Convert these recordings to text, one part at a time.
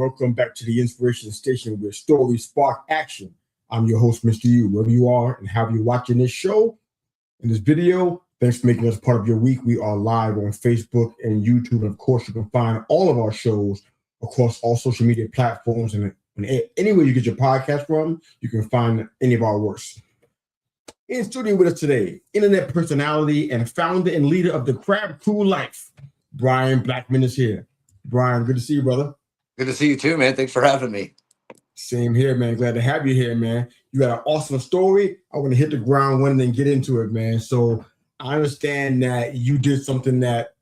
welcome back to the Inspiration Station where stories spark action. I'm your host, Mr. U. Wherever you are and how you're watching this show, in this video, thanks for making us part of your week. We are live on Facebook and YouTube. And of course, you can find all of our shows across all social media platforms. And anywhere you get your podcast from, you can find any of our works. In studio with us today, internet personality and founder and leader of the Crab Crew Life, Bryan Blackmon is here. Bryan, good to see you, brother. Good to see you too, man. Thanks for having me. Same here, man. Glad to have you here, man. You got an awesome story. I want to hit the ground running and get into it, man. So I understand that you did something that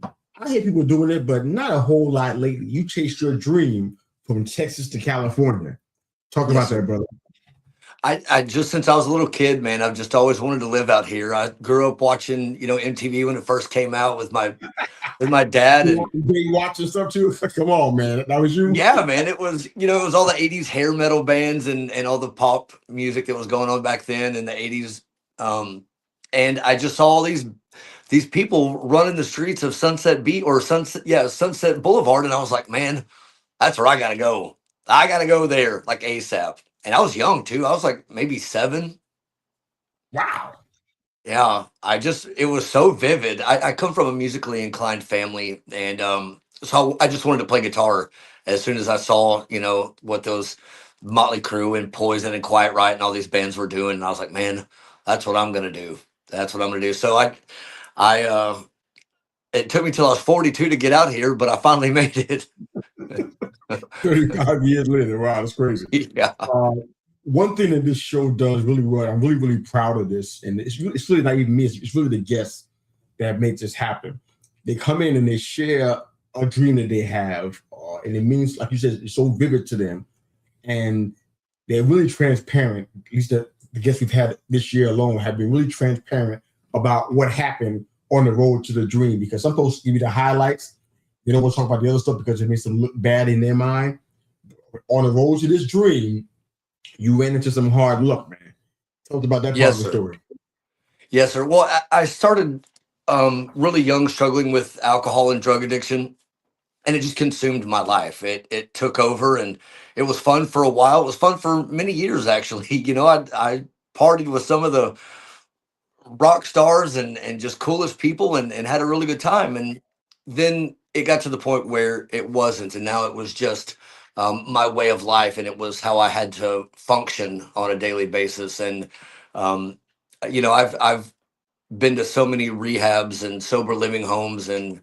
I hear people doing it, but not a whole lot lately. You chased your dream from Texas to California. Talk about that, brother. I just, since I was a little kid, man, I've just always wanted to live out here. I grew up watching, MTV when it first came out with my dad. And you watching stuff too? Come on, man. That was you? Yeah, man. It was, it was all the 80s hair metal bands and all the pop music that was going on back then in the 80s. And I just saw all these people running the streets of Sunset Boulevard. And I was like, man, that's where I got to go. I got to go there like ASAP. And I was young too. I was like maybe 7. Wow. Yeah. It was so vivid. I come from a musically inclined family. And so I just wanted to play guitar as soon as I saw, what those Motley Crue and Poison and Quiet Riot and all these bands were doing. And I was like, man, that's what I'm going to do. That's what I'm going to do. So it took me till I was 42 to get out here, but I finally made it. 35 years later. Wow, that's crazy. Yeah. One thing that this show does really well, I'm really, really proud of this. And it's really not even me, it's really the guests that make this happen. They come in and they share a dream that they have. And it means, like you said, it's so vivid to them. And they're really transparent. At least the guests we've had this year alone have been really transparent about what happened on the road to the dream. Because some folks give you the highlights. They don't want to talk about the other stuff because it makes them look bad in their mind. But on the road to this dream, you ran into some hard luck, man. Tell us about that part of the story. Yes, sir. Well, I started really young, struggling with alcohol and drug addiction, and it just consumed my life. It took over, and it was fun for a while. It was fun for many years, actually. I partied with some of the rock stars and just coolest people and had a really good time. And then it got to the point where it wasn't, and now it was just my way of life, and it was how I had to function on a daily basis. And I've been to so many rehabs and sober living homes and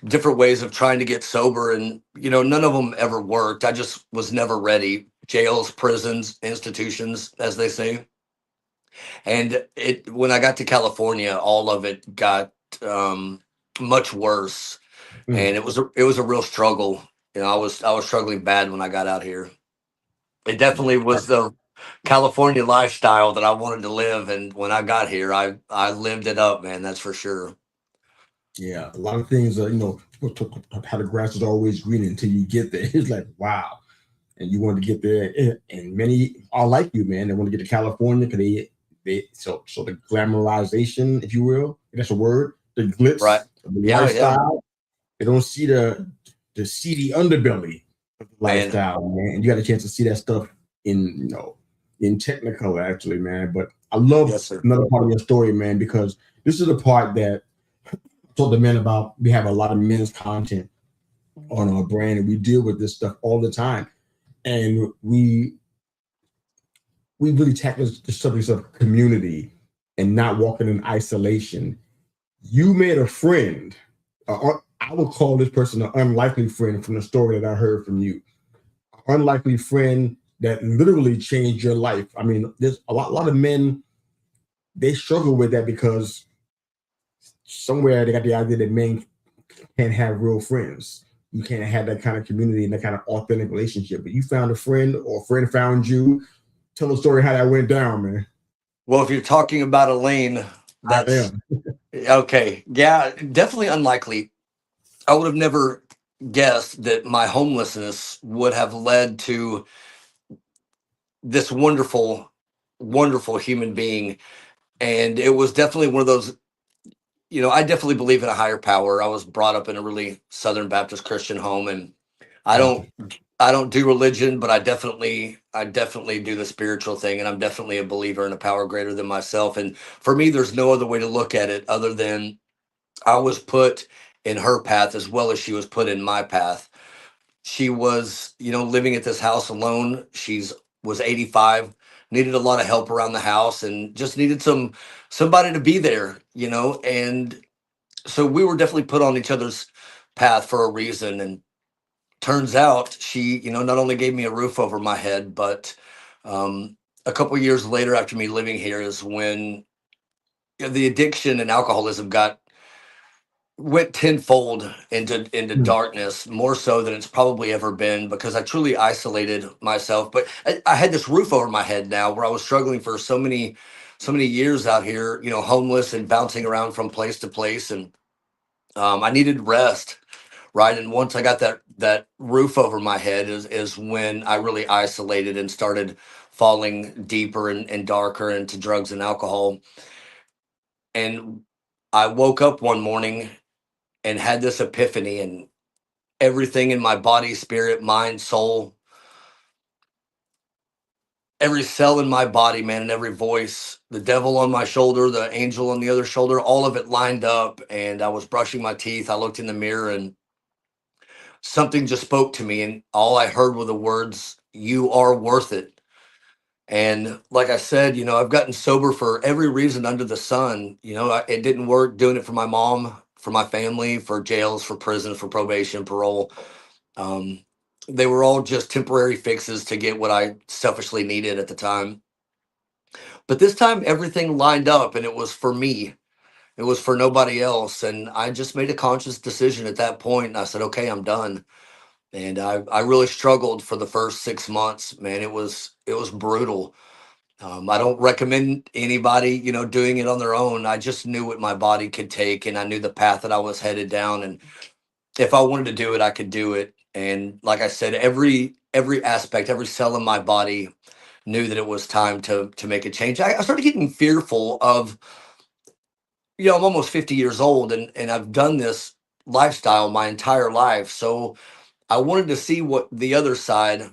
different ways of trying to get sober, and none of them ever worked. I just was never ready. Jails, prisons, institutions, as they say. And when I got to California, all of it got much worse. And it was a real struggle. I was struggling bad when I got out here. It definitely was the California lifestyle that I wanted to live, and when I got here, I lived it up, man. That's for sure. Yeah, a lot of things. People talk about how the grass is always green until you get there. It's like, wow, and you want to get there, and many are like you, man. They want to get to California because so the glamorization, if you will, if that's a word, the glitz, right? The lifestyle. Yeah. They don't see the seedy underbelly of the lifestyle, man. And you got a chance to see that stuff in Technicolor, actually, man. But I love another part of your story, man, because this is the part that I told the men about. We have a lot of men's content on our brand, and we deal with this stuff all the time. And we really tackle the subject of community and not walking in isolation. You made a friend. I would call this person an unlikely friend from the story that I heard from you. An unlikely friend that literally changed your life. I mean, there's a lot of men, they struggle with that because somewhere they got the idea that men can't have real friends. You can't have that kind of community and that kind of authentic relationship. But you found a friend, or a friend found you. Tell the story how that went down, man. Well, if you're talking about Elaine, that's okay. Yeah, definitely unlikely. I would have never guessed that my homelessness would have led to this wonderful, wonderful human being. And it was definitely one of those, I definitely believe in a higher power. I was brought up in a really Southern Baptist Christian home, and I don't I don't do religion, but I definitely do the spiritual thing, and I'm definitely a believer in a power greater than myself. And for me, there's no other way to look at it other than I was put in her path as well as she was put in my path. She was, living at this house alone. She's was 85, needed a lot of help around the house, and just needed somebody to be there, and so we were definitely put on each other's path for a reason. And turns out she, not only gave me a roof over my head, but um, a couple years later, after me living here, is when the addiction and alcoholism went tenfold into Mm. darkness, more so than it's probably ever been, because I truly isolated myself. But I had this roof over my head now, where I was struggling for so many years out here, homeless and bouncing around from place to place, and I needed rest, right? And once I got that roof over my head, is when I really isolated and started falling deeper and darker into drugs and alcohol. And I woke up one morning and had this epiphany, and everything in my body, spirit, mind, soul, every cell in my body, man, and every voice, the devil on my shoulder, the angel on the other shoulder, all of it lined up. And I was brushing my teeth. I looked in the mirror, and something just spoke to me, and all I heard were the words, "You are worth it." And like I said, I've gotten sober for every reason under the sun. It didn't work doing it for my mom, for my family, for jails, for prisons, for probation, parole. Um, they were all just temporary fixes to get what I selfishly needed at the time. But this time, everything lined up, and it was for me. It was for nobody else. And I just made a conscious decision at that point. And I said, okay, I'm done. And I really struggled for the first 6 months, man. It was brutal. I don't recommend anybody, doing it on their own. I just knew what my body could take, and I knew the path that I was headed down. And if I wanted to do it, I could do it. And like I said, every aspect, every cell in my body knew that it was time to make a change. I started getting fearful of, I'm almost 50 years old, and I've done this lifestyle my entire life. So I wanted to see what the other side,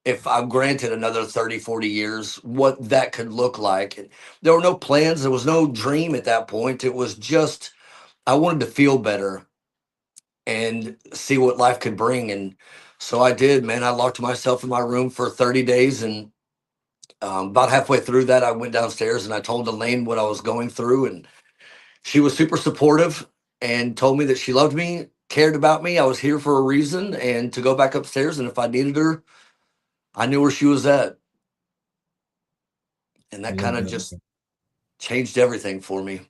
if I'm granted another 30, 40 years, what that could look like. And there were no plans, there was no dream at that point. It was just, I wanted to feel better and see what life could bring. And so I did, man. I locked myself in my room for 30 days. And about halfway through that, I went downstairs and I told Elaine what I was going through. And she was super supportive and told me that she loved me, cared about me. I was here for a reason, and to go back upstairs. And if I needed her, I knew where she was at. And I that love kind of that, just man. changed everything for me.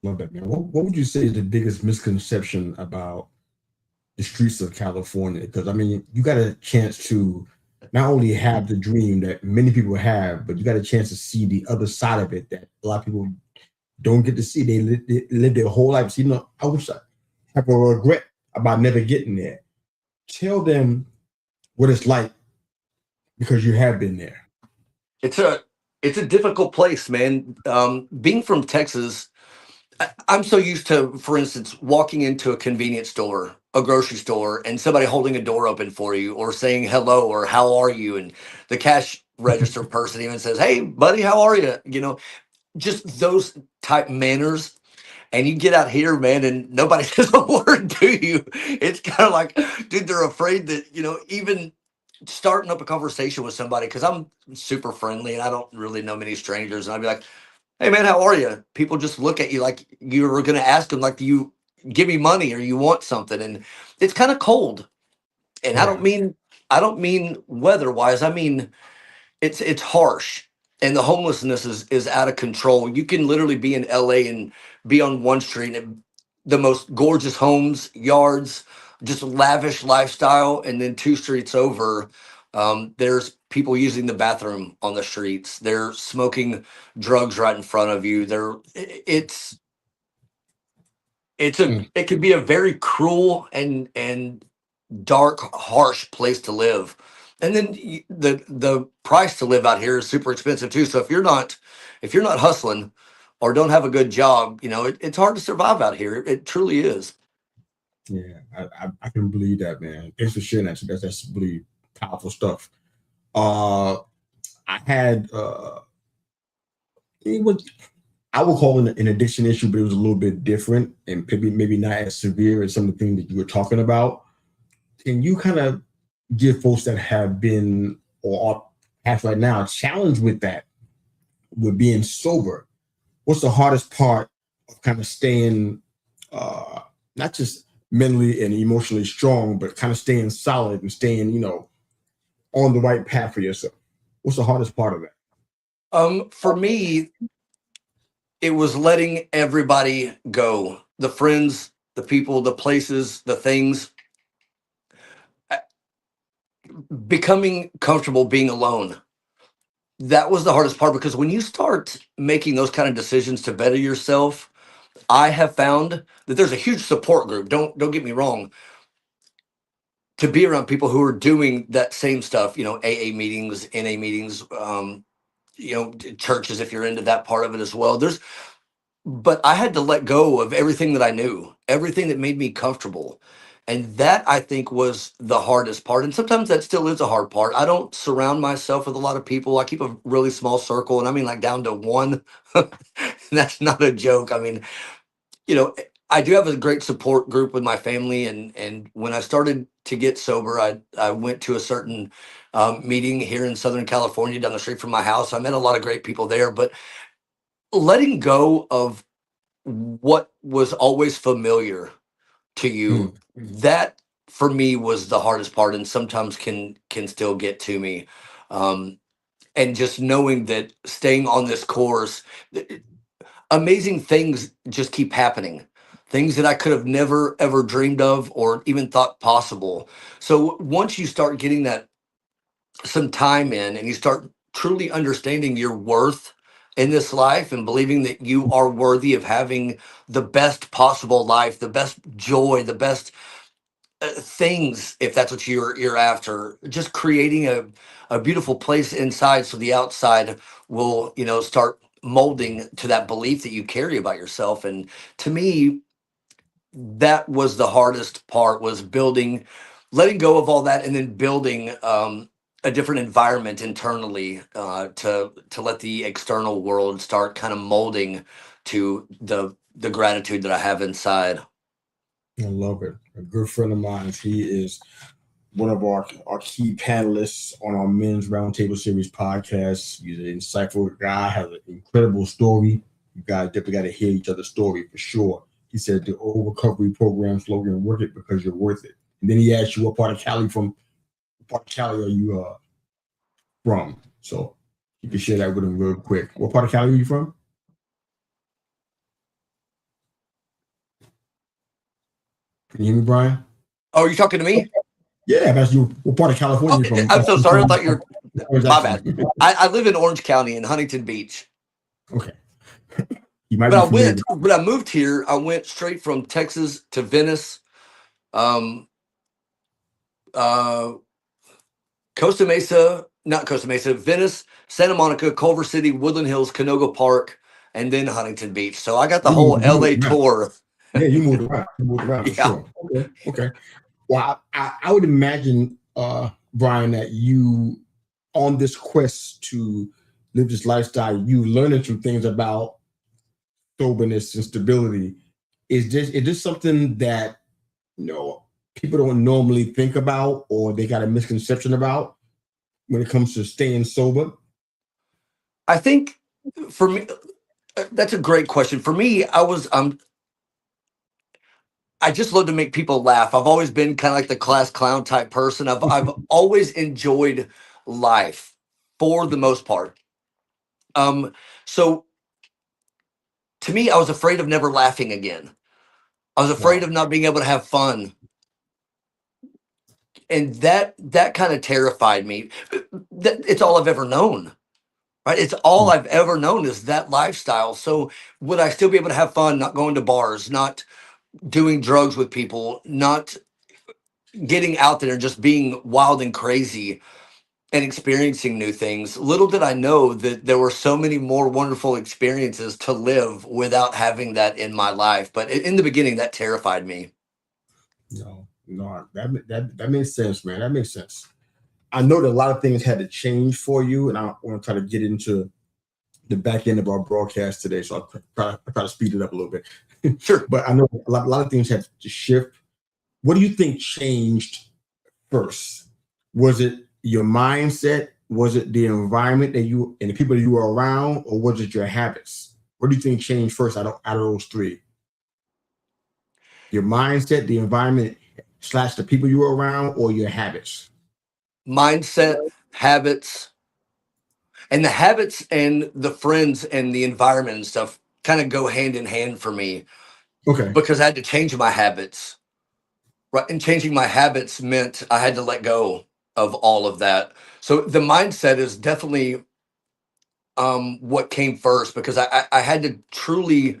Love that, man. What would you say is the biggest misconception about the streets of California? Because I mean, you got a chance to not only have the dream that many people have, but you got a chance to see the other side of it that a lot of people don't get to see. They live their whole life. So, I wish I have a regret about never getting there. Tell them what it's like because you have been there. It's a difficult place, man. Being from Texas, I'm so used to, for instance, walking into a convenience store, a grocery store, and somebody holding a door open for you, or saying hello or how are you, and the cash register person even says, "Hey, buddy, how are you?" Just those type manners. And you get out here, man, and nobody says a word to you. It's kind of like, dude, they're afraid that, even starting up a conversation with somebody, because I'm super friendly and I don't really know many strangers. And I'd be like, "Hey, man, how are you?" People just look at you like you were going to ask them, like, "Do you give me money or you want something?" And it's kind of cold. And I don't Yeah. mean, weather wise. I mean, it's harsh, and the homelessness is out of control. You can literally be in LA and be on one street and the most gorgeous homes, yards, just lavish lifestyle, and then two streets over, there's people using the bathroom on the streets. They're smoking drugs right in front of you. Mm. It could be a very cruel and dark, harsh place to live. And then the price to live out here is super expensive too. So if you're not hustling or don't have a good job, it's hard to survive out here. It truly is. Yeah, I can believe that, man. Thanks for sharing that. So that's really powerful stuff. Uh, I had it was I would call it an addiction issue, but it was a little bit different and maybe not as severe as some of the things that you were talking about. Can you kind of give folks that have been or are perhaps right now challenged with that, with being sober? What's the hardest part of kind of staying not just mentally and emotionally strong, but kind of staying solid and staying, on the right path for yourself? What's the hardest part of that? For me, it was letting everybody go. The friends, the people, the places, the things. Becoming comfortable being alone. That was the hardest part because when you start making those kind of decisions to better yourself, I have found that there's a huge support group. Don't get me wrong. To be around people who are doing that same stuff, AA meetings, NA meetings, churches if you're into that part of it as well. But I had to let go of everything that I knew, everything that made me comfortable. And that I think was the hardest part. And sometimes that still is a hard part. I don't surround myself with a lot of people. I keep a really small circle, and I mean like down to one. That's not a joke. I mean, you know, I do have a great support group with my family, and when I started to get sober, I went to a certain meeting here in Southern California down the street from my house. I met a lot of great people there, but letting go of what was always familiar to you, Mm. that for me was the hardest part, and sometimes can still get to me. um and just knowing that staying on this course, amazing things just keep happening, things that I could have never ever dreamed of or even thought possible. So once you start getting that some time in and you start truly understanding your worth in this life and believing that you are worthy of having the best possible life, the best joy, the best things, if that's what you're after, just creating a beautiful place inside so the outside will start molding to that belief that you carry about yourself. And to me, that was the hardest part, was building, letting go of all that, and then building a different environment internally, to let the external world start kind of molding to the gratitude that I have inside. I love it. A good friend of mine, he is one of our key panelists on our Men's Roundtable Series podcast. He's an insightful guy, has an incredible story. You guys definitely got to hear each other's story for sure. He said the old recovery program slogan, work it because you're worth it. And then he asked you what part of Cali are you from? So you can share that with him real quick. What part of Cali are you from? Can you hear me, Brian? Oh, are you talking to me? Yeah, that's you. What part of Oh, California are you from? I'm so sorry. I thought you're. Where's that My from? bad. I live in Orange County in Huntington Beach, Okay. You might but be familiar. I moved here. I went straight from Texas to Venice, um, uh, Costa Mesa, not Costa Mesa, Venice, Santa Monica, Culver City, Woodland Hills, Canoga Park, and then Huntington Beach. So I got the whole You moved LA around. tour. Yeah, you moved around. You moved around for Yeah. sure. Okay. Okay. Well, I would imagine, Brian, that you on this quest to live this lifestyle, you learning some things about soberness and stability. Is this something that people don't normally think about, or they got a misconception about when it comes to staying sober? I think for me, that's a great question. For me, I just love to make people laugh. I've always been kind of like the class clown type person. I've always enjoyed life for the most part. Um, so to me, I was afraid of never laughing again. I was afraid Wow. of not being able to have fun, and that kind of terrified me. It's all I've ever known, right? It's all I've ever known is that lifestyle. So would I still be able to have fun? Not going to bars, not doing drugs with people, not getting out there and just being wild and crazy and experiencing new things. Little did I know that there were so many more wonderful experiences to live without having that in my life. But in the beginning, that terrified me. No, that makes sense, man. That makes sense. I know that a lot of things had to change for you, and I want to try to get into the back end of our broadcast today. So I'll try to speed it up a little bit. Sure. But I know a lot of things had to shift. What do you think changed first? Was it your mindset? Was it the environment that you and the people that you were around, or was it your habits? What do you think changed first out of those three? Your mindset, the environment slash the people you were around, or your habits? Mindset, habits, and the habits and the friends and the environment and stuff kind of go hand in hand for me Okay. because I had to change my habits. Right. And changing my habits meant I had to let go of all of that. So the mindset is definitely what came first because I had to truly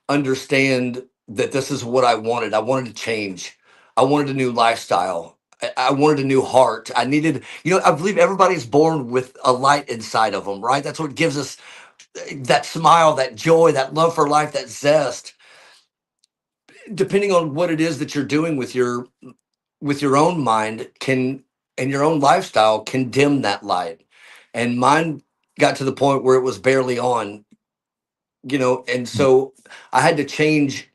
understand that this is what I wanted. I wanted to change. I wanted a new lifestyle. I wanted a new heart. I needed, I believe everybody's born with a light inside of them, right? That's what gives us that smile, that joy, that love for life, that zest. Depending on what it is that you're doing with your own mind can and your own lifestyle can dim that light. And mine got to the point where it was barely on, and so I had to change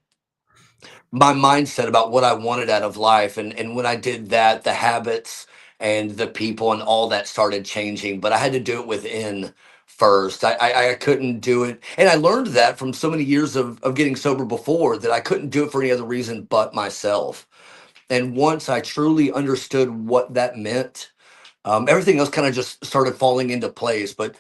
my mindset about what I wanted out of life. And when I did that, the habits and the people and all that started changing. But I had to do it within first. I couldn't do it. And I learned that from so many years of getting sober before that I couldn't do it for any other reason but myself. And once I truly understood what that meant, everything else kind of just started falling into place. But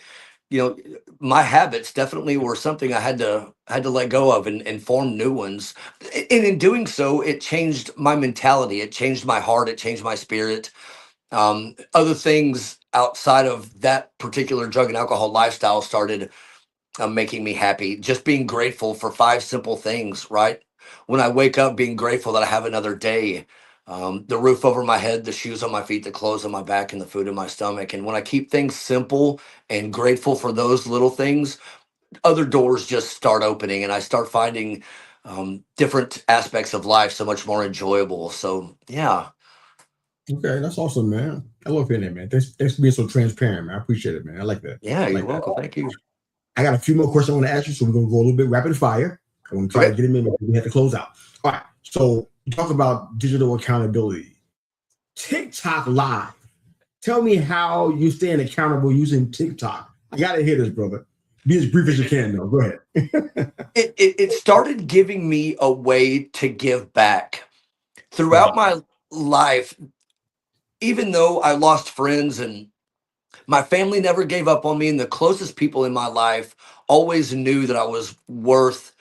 you know, my habits definitely were something I had to let go of and form new ones. And in doing so, it changed my mentality. It changed my heart. It changed my spirit. Other things outside of that particular drug and alcohol lifestyle started making me happy. Just being grateful for five simple things, right? When I wake up, being grateful that I have another day, the roof over my head, the shoes on my feet, the clothes on my back, and the food in my stomach. And when I keep things simple and grateful for those little things, other doors just start opening and I start finding different aspects of life so much more enjoyable. So, yeah. Okay, that's awesome, man. I love hearing that, man. Thanks for being so transparent, man. I appreciate it, man. I like that. Yeah, I you're like that. welcome. Thank you. I got a few more questions I want to ask you, so we're gonna go a little bit rapid fire. I want to try to Okay. get them in, but we have to close out. All right. So you talk about digital accountability. TikTok Live. Tell me how you staying accountable using TikTok. I gotta hear this, brother. Be as brief as you can, though. Go ahead. It started giving me a way to give back throughout Wow. my life. Even though I lost friends and my family never gave up on me, and the closest people in my life always knew that I was worth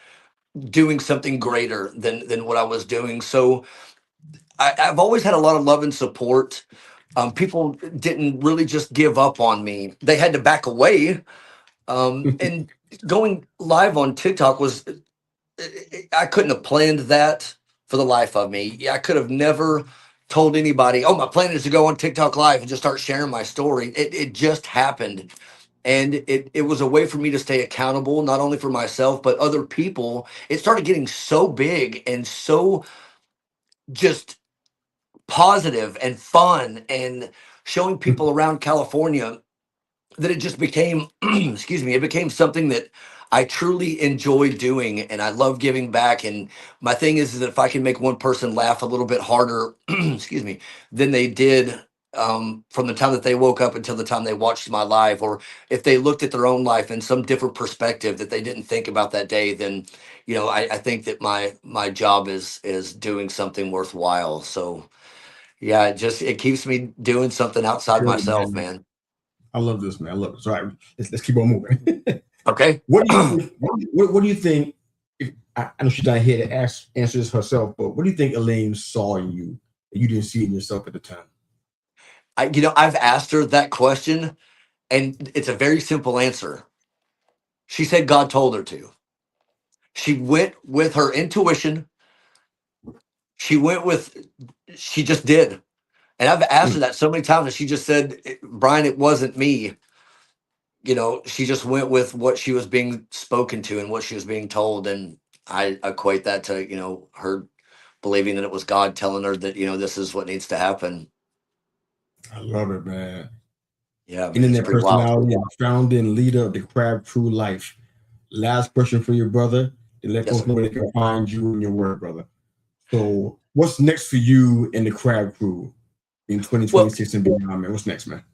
doing something greater than what I was doing. So I've always had a lot of love and support. People didn't really just give up on me; they had to back away. And going live on TikTok was I couldn't have planned that for the life of me. Yeah, I could have never told anybody, oh, my plan is to go on TikTok live and just start sharing my story. It just happened. And it was a way for me to stay accountable, not only for myself, but other people. It started getting so big and so just positive and fun and showing people around California that it just became excuse me, it became something that I truly enjoy doing and I love giving back. And my thing is that if I can make one person laugh a little bit harder excuse me, than they did from the time that they woke up until the time they watched my live, or if they looked at their own life in some different perspective that they didn't think about that day, then I think that my job is doing something worthwhile. So yeah, it keeps me doing something outside Good, myself, man. man. I love this, man. I love this. All right, let's keep on moving. Okay. What do you think? What do you think? I know she's not here to answer this herself, but what do you think Elaine saw in you that you didn't see in yourself at the time? I've asked her that question, and it's a very simple answer. She said God told her to. She went with her intuition. She went with, she just did. And I've asked her Mm. that so many times, and she just said, Brian, it wasn't me. She just went with what she was being spoken to and what she was being told. And I equate that to, her believing that it was God telling her that, this is what needs to happen. I love it, man. Yeah, man, it's Internet pretty wild. personality and founder and leader of the Crab Crew Life. Last question for you, brother. To let Yes, folks know where they can find you and your work, brother. So, what's next for you in the Crab Crew in Well, 2026 and beyond, man? What's next, man?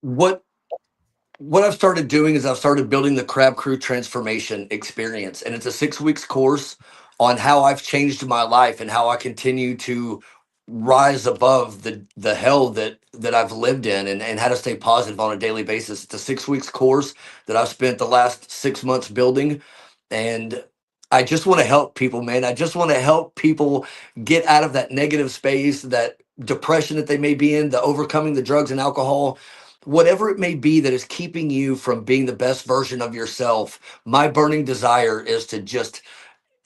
what I've started doing is I've started building the Crab Crew Transformation Experience, and it's a 6 weeks course on how I've changed my life and how I continue to rise above the hell that I've lived in, and how to stay positive on a daily basis. It's a 6 weeks course that I've spent the last 6 months building, and I just want to help people, man. I just want to help people get out of that negative space, that depression that they may be in, the overcoming the drugs and alcohol, whatever it may be that is keeping you from being the best version of yourself. My burning desire is to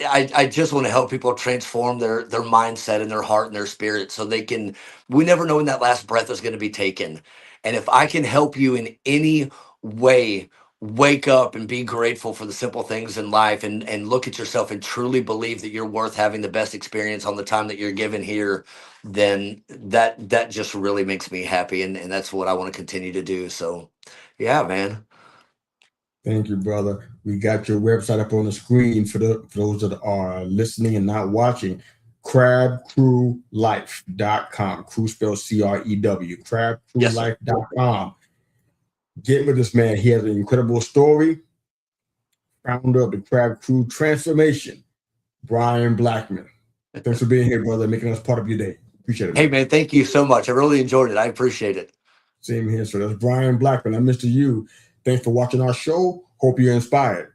I just want to help people transform their mindset and their heart and their spirit, so they can, we never know when that last breath is going to be taken. And if I can help you in any way, wake up and be grateful for the simple things in life, and look at yourself and truly believe that you're worth having the best experience on the time that you're given here, then that just really makes me happy, and that's what I want to continue to do. So yeah, man. Thank you, brother. We got your website up on the screen for those that are listening and not watching. Crabcrewlife.com. Crew spelled CREW. Yes, sir. Crabcrewlife.com. Get with this man. He has an incredible story. Founder of the Crab Crew Transformation, Bryan Blackmon. Thanks for being here, brother, making us part of your day. Appreciate it, Hey, man. man, thank you so much. I really enjoyed it. I appreciate it. Same here. So that's Bryan Blackmon. I'm Mr. U. Thanks for watching our show. Hope you're inspired.